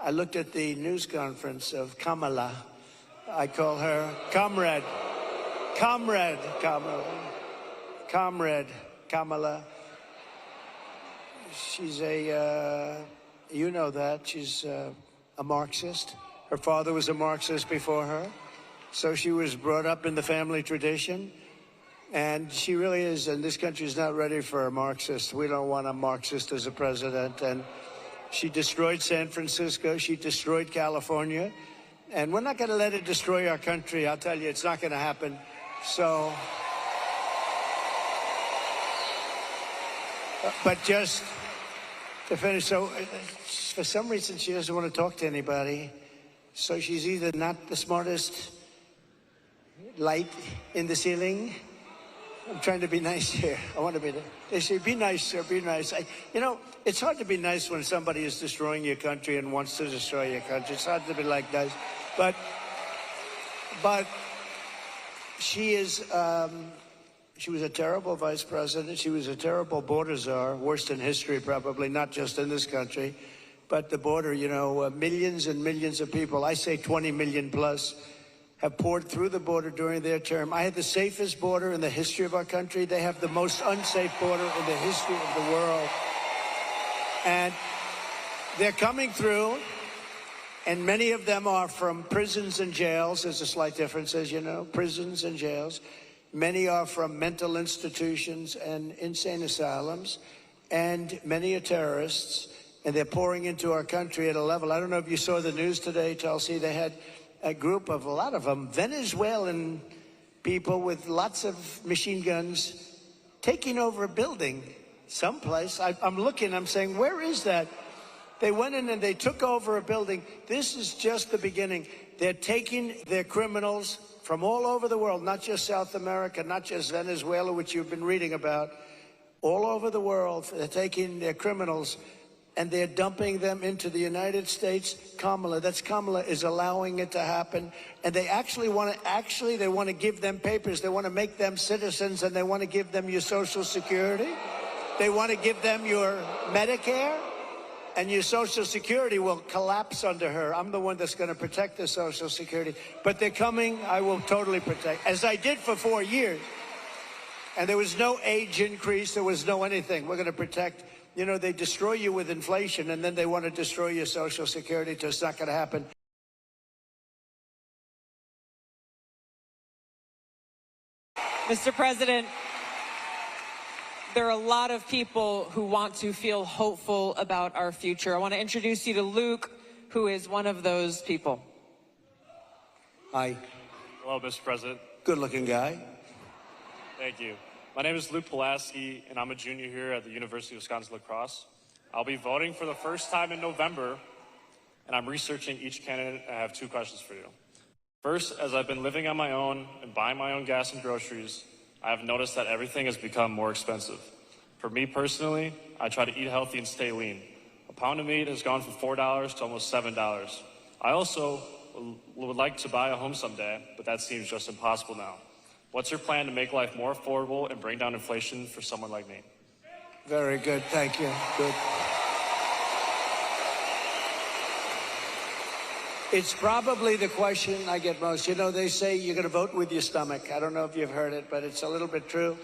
I looked at the news conference of Kamala. I call her Comrade. Comrade Kamala. She's you know that. She's a Marxist. Her father was a Marxist before her. So she was brought up in the family tradition. And she really is, and this country is not ready for a Marxist. We don't want a Marxist as a president. And she destroyed San Francisco. She destroyed California. And we're not going to let it destroy our country. I'll tell you, it's not going to happen. So, but just to finish, so for some reason she doesn't want to talk to anybody. So she's either not the smartest light in the ceiling. I'm trying to be nice here. I want to be. They say, be nice, sir, be nice. You know, it's hard to be nice when somebody is destroying your country and wants to destroy your country. It's hard to be like nice. But she is, she was a terrible vice president. She was a terrible border czar, worst in history probably, not just in this country. But the border, you know, millions and millions of people, I say 20 million plus, have poured through the border during their term. I had the safest border in the history of our country. They have the most unsafe border in the history of the world. And they're coming through, and many of them are from prisons and jails. There's a slight difference, as you know, prisons and jails. Many are from mental institutions and insane asylums, and many are terrorists, and they're pouring into our country at a level. I don't know if you saw the news today, Tulsi. They had a group of, a lot of them, Venezuelan people with lots of machine guns taking over a building someplace. I'm looking, I'm saying, where is that? They went in and they took over a building. This is just the beginning. They're taking their criminals from all over the world, not just South America, not just Venezuela, which you've been reading about, all over the world. They're taking their criminals and they're dumping them into the United States. Kamala is allowing it to happen. And they actually want to give them papers. They want to make them citizens, and they want to give them your Social Security. They want to give them your Medicare, and your Social Security will collapse under her. I'm the one that's going to protect the Social Security. But they're coming, I will totally protect, as I did for 4 years. And there was no age increase, there was no anything. We're going to protect. You know, they destroy you with inflation, and then they want to destroy your Social Security, so it's not going to happen. Mr. President, there are a lot of people who want to feel hopeful about our future. I want to introduce you to Luke, who is one of those people. Hi. Hello, Mr. President. Good-looking guy. Thank you. My name is Luke Pulaski, and I'm a junior here at the University of Wisconsin-La Crosse. I'll be voting for the first time in November, and I'm researching each candidate. I have 2 questions for you. First, as I've been living on my own and buying my own gas and groceries, I have noticed that everything has become more expensive. For me personally, I try to eat healthy and stay lean. A pound of meat has gone from $4 to almost $7. I also would like to buy a home someday, but that seems just impossible now. What's your plan to make life more affordable and bring down inflation for someone like me? Very good, thank you. Good. It's probably the question I get most. You know, they say you're going to vote with your stomach. I don't know if you've heard it, but it's a little bit true.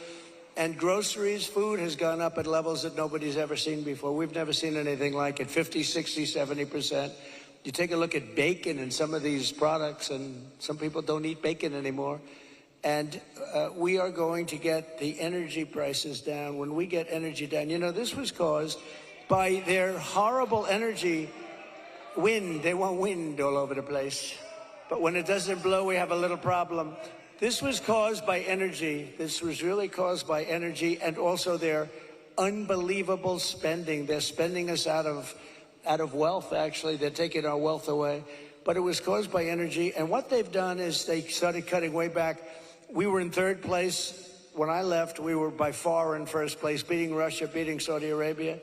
And groceries, food has gone up at levels that nobody's ever seen before. We've never seen anything like it, 50, 60, 70%. You take a look at bacon and some of these products, and some people don't eat bacon anymore. And we are going to get the energy prices down. When we get energy down, you know, this was caused by their horrible energy wind. They want wind all over the place. But when it doesn't blow, we have a little problem. This was caused by energy. This was really caused by energy, and also their unbelievable spending. They're spending us out of wealth, actually. They're taking our wealth away. But it was caused by energy. And what they've done is they started cutting way back. We were in 3rd place. When I left, we were by far in 1st place, beating Russia, beating Saudi Arabia.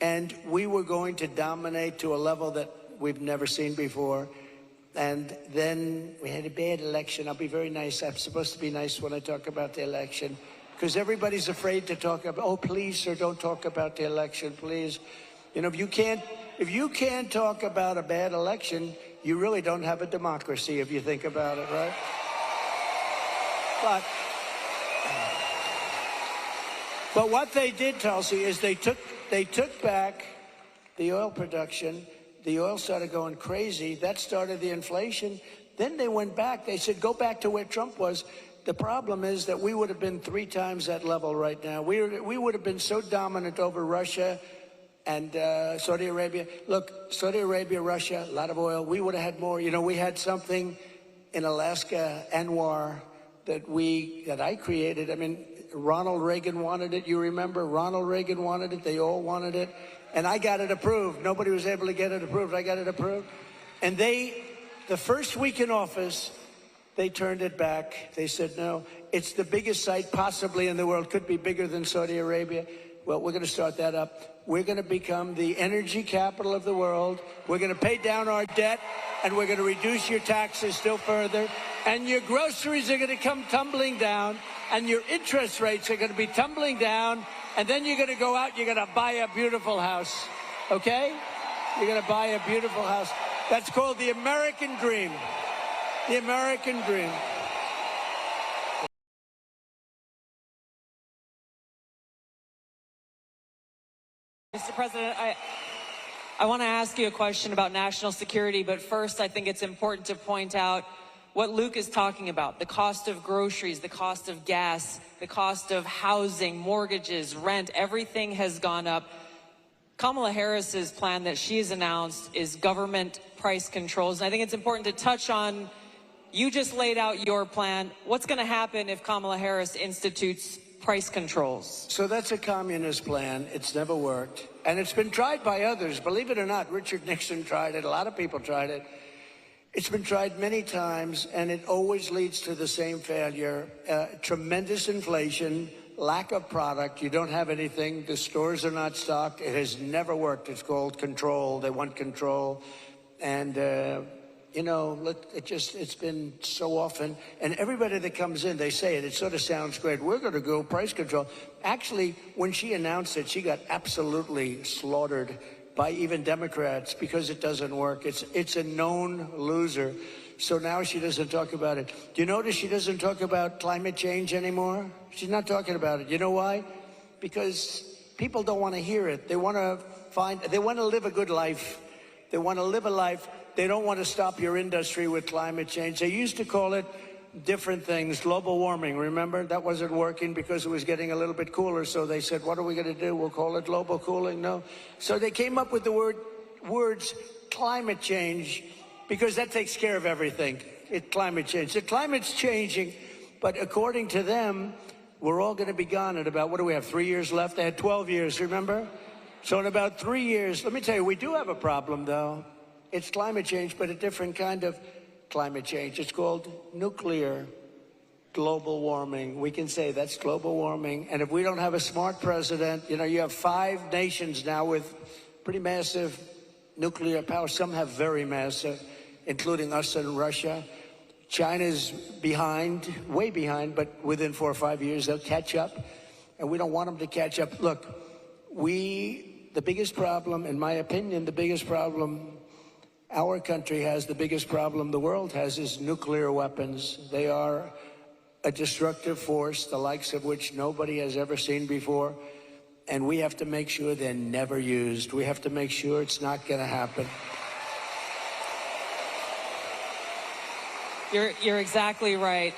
And we were going to dominate to a level that we've never seen before. And then we had a bad election. I'll be very nice. I'm supposed to be nice when I talk about the election, because everybody's afraid to talk about, oh, please, sir, don't talk about the election, please. You know, if you can't if you can't talk about a bad election, you really don't have a democracy if you think about it, right? But what they did, Tulsi, is they took back the oil production. The oil started going crazy. That started the inflation. Then they went back. They said, go back to where Trump was. The problem is that we would have been 3 times that level right now. We would have been so dominant over Russia and Saudi Arabia. Look, Saudi Arabia, Russia, a lot of oil. We would have had more. You know, we had something in Alaska, Anwar, that I created. I mean, Ronald Reagan wanted it. You remember? Ronald Reagan wanted it. They all wanted it. And I got it approved. Nobody was able to get it approved. I got it approved. And the first week in office, they turned it back. They said, no, it's the biggest site possibly in the world. Could be bigger than Saudi Arabia. Well, we're going to start that up. We're going to become the energy capital of the world. We're going to pay down our debt, and we're going to reduce your taxes still further. And your groceries are going to come tumbling down, and your interest rates are going to be tumbling down. And then you're going to go out, you're going to buy a beautiful house, okay? You're going to buy a beautiful house. That's called the American dream. The American dream. Mr. President, I want to ask you a question about national security, but first I think it's important to point out what Luke is talking about: the cost of groceries, the cost of gas, the cost of housing, mortgages, rent. Everything has gone up. Kamala Harris's plan that she's announced is government price controls. And I think it's important to touch on, you just laid out your plan. What's going to happen if Kamala Harris institutes price controls? So that's a communist plan. It's never worked. And it's been tried by others. Believe it or not, Richard Nixon tried it. A lot of people tried it. It's been tried many times, and it always leads to the same failure. Tremendous inflation, lack of product. You don't have anything. The stores are not stocked. It has never worked. It's called control. They want control. And, you know, look, it's been so often. And everybody that comes in, they say it. It sort of sounds great. We're going to go price control. Actually, when she announced it, she got absolutely slaughtered by even Democrats because it doesn't work. It's a known loser. So now she doesn't talk about it. Do you notice she doesn't talk about climate change anymore? She's not talking about it. You know why? Because people don't want to hear it. They want to live a good life. They want to live a life. They don't want to stop your industry with climate change. They used to call it different things, global warming, remember? That wasn't working because it was getting a little bit cooler, so they said, what are we going to do? We'll call it global cooling? No. So they came up with the words climate change because that takes care of everything. Climate change. The climate's changing, but according to them, we're all going to be gone in about, what do we have, 3 years left? They had 12 years, remember? So in about 3 years, let me tell you, we do have a problem, though. It's climate change, but a different kind of climate change. It's called nuclear global warming. We can say that's global warming. And if we don't have a smart president, you know, you have 5 nations now with pretty massive nuclear power. Some have very massive, including us and Russia. China's behind, way behind, but within 4 or 5 years, they'll catch up. And we don't want them to catch up. Look, the biggest problem, in my opinion, the biggest problem our country has, the biggest problem the world has, is nuclear weapons. They are a destructive force, the likes of which nobody has ever seen before. And we have to make sure they're never used. We have to make sure it's not going to happen. You're exactly right.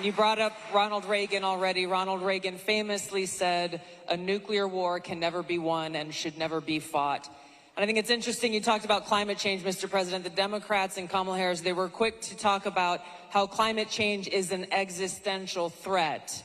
You brought up Ronald Reagan already. Ronald Reagan famously said, a nuclear war can never be won and should never be fought. And I think it's interesting you talked about climate change, Mr. President. The Democrats and Kamala Harris, they were quick to talk about how climate change is an existential threat.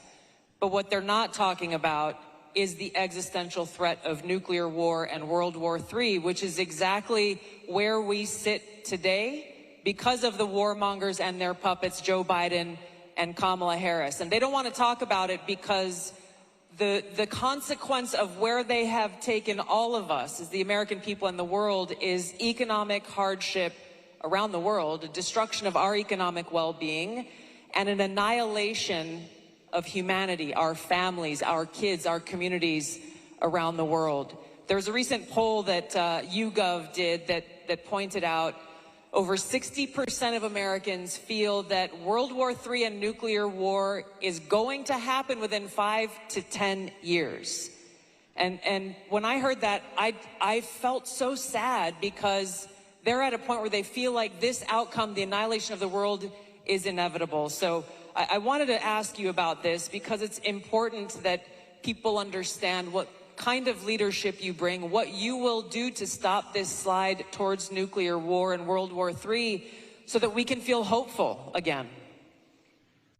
But what they're not talking about is the existential threat of nuclear war and World War III, which is exactly where we sit today because of the warmongers and their puppets, Joe Biden and Kamala Harris. And they don't want to talk about it because the consequence of where they have taken all of us as the American people and the world is economic hardship around the world, a destruction of our economic well-being, and an annihilation of humanity, our families, our kids, our communities around the world. There was a recent poll that YouGov did that pointed out over 60% of Americans feel that World War III and nuclear war is going to happen within 5 to 10 years. And when I heard that, I felt so sad, because they're at a point where they feel like this outcome, the annihilation of the world, is inevitable. So I wanted to ask you about this, because it's important that people understand what kind of leadership you bring, what you will do to stop this slide towards nuclear war and World War III, so that we can feel hopeful again.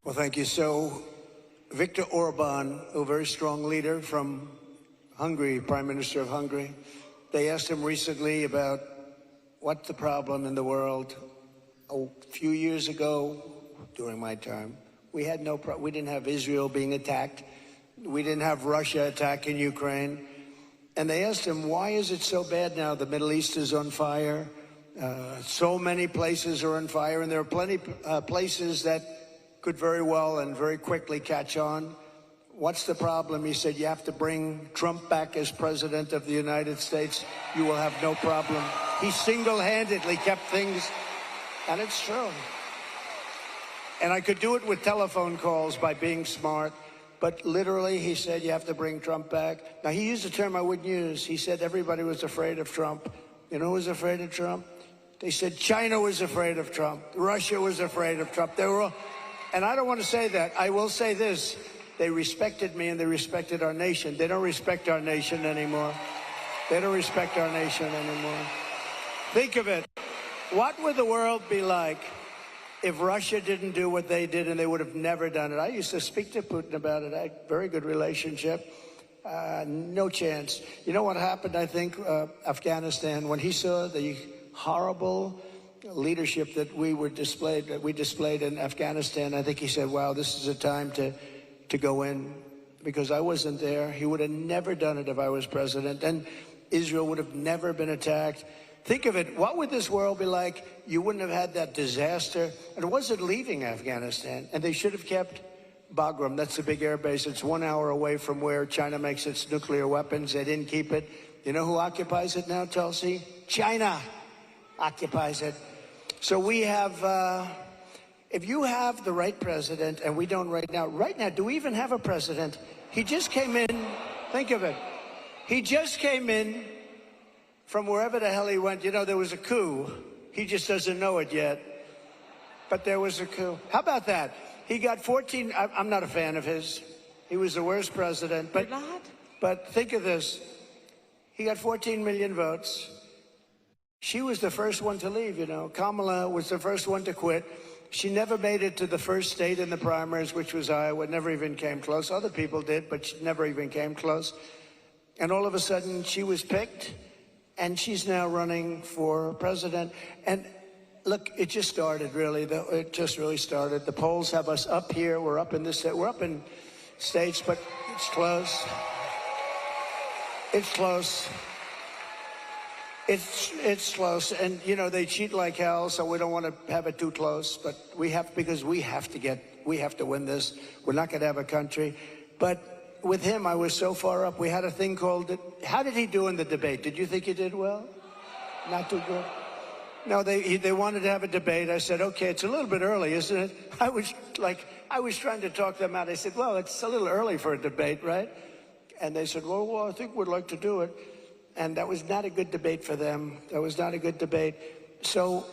Well, thank you. So, Viktor Orban, a very strong leader from Hungary, Prime Minister of Hungary, they asked him recently about what's the problem in the world. A few years ago, during my time, we had no problem. We didn't have Israel being attacked. We didn't have Russia attacking Ukraine. And they asked him, why is it so bad now? The Middle East is on fire. So many places are on fire, and there are plenty places that could very well and very quickly catch on. What's the problem? He said, you have to bring Trump back as president of the United States. You will have no problem. He single-handedly kept things, and it's true. And I could do it with telephone calls by being smart. But literally, he said, you have to bring Trump back. Now, he used a term I wouldn't use. He said everybody was afraid of Trump. You know who was afraid of Trump? They said China was afraid of Trump. Russia was afraid of Trump. They were all, and I don't want to say that. I will say this. They respected me, and they respected our nation. They don't respect our nation anymore. They don't respect our nation anymore. Think of it. What would the world be like if Russia didn't do what they did, and they would have never done it? I used to speak to Putin about it. I had a very good relationship. No chance. You know what happened, I think, Afghanistan, when he saw the horrible leadership that we displayed in Afghanistan, I think he said, wow, this is a time to go in, because I wasn't there. He would have never done it if I was president, and Israel would have never been attacked. Think of it. What would this world be like? You wouldn't have had that disaster. And it wasn't leaving Afghanistan. And they should have kept Bagram. That's a big air base. It's 1 hour away from where China makes its nuclear weapons. They didn't keep it. You know who occupies it now, Tulsi? China occupies it. So we have, if you have the right president, and we don't right now, do we even have a president? He just came in. Think of it. He just came in from wherever the hell he went. You know, there was a coup. He just doesn't know it yet. But there was a coup. How about that? He got 14, I'm not a fan of his. He was the worst president. But, You're not? But think of this. He got 14 million votes. She was the first one to leave, you know. Kamala was the first one to quit. She never made it to the first state in the primaries, which was Iowa. Never even came close. Other people did, but she never even came close. And all of a sudden, she was picked. And she's now running for president. And look, it just started, really. It just really started. The polls have us up here. We're up in this. We're up in states, but it's close. It's close. It's close. And you know, they cheat like hell, so we don't want to have it too close. But we have, because we have to win this. We're not going to have a country. But with him, I was so far up. We had a thing called, how did he do in the debate? Did you think he did well? Not too good? No, they wanted to have a debate. I said, okay, it's a little bit early, isn't it? I was trying to talk them out. I said, well, it's a little early for a debate, right? And they said, well, I think we'd like to do it. And that was not a good debate for them. That was not a good debate. So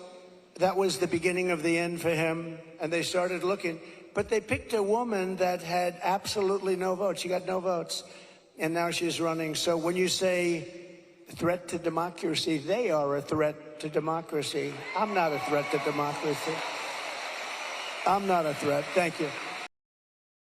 that was the beginning of the end for him. And they started looking. But they picked a woman that had absolutely no votes. She got no votes. And now she's running. So when you say threat to democracy, they are a threat to democracy. I'm not a threat to democracy. I'm not a threat. Thank you.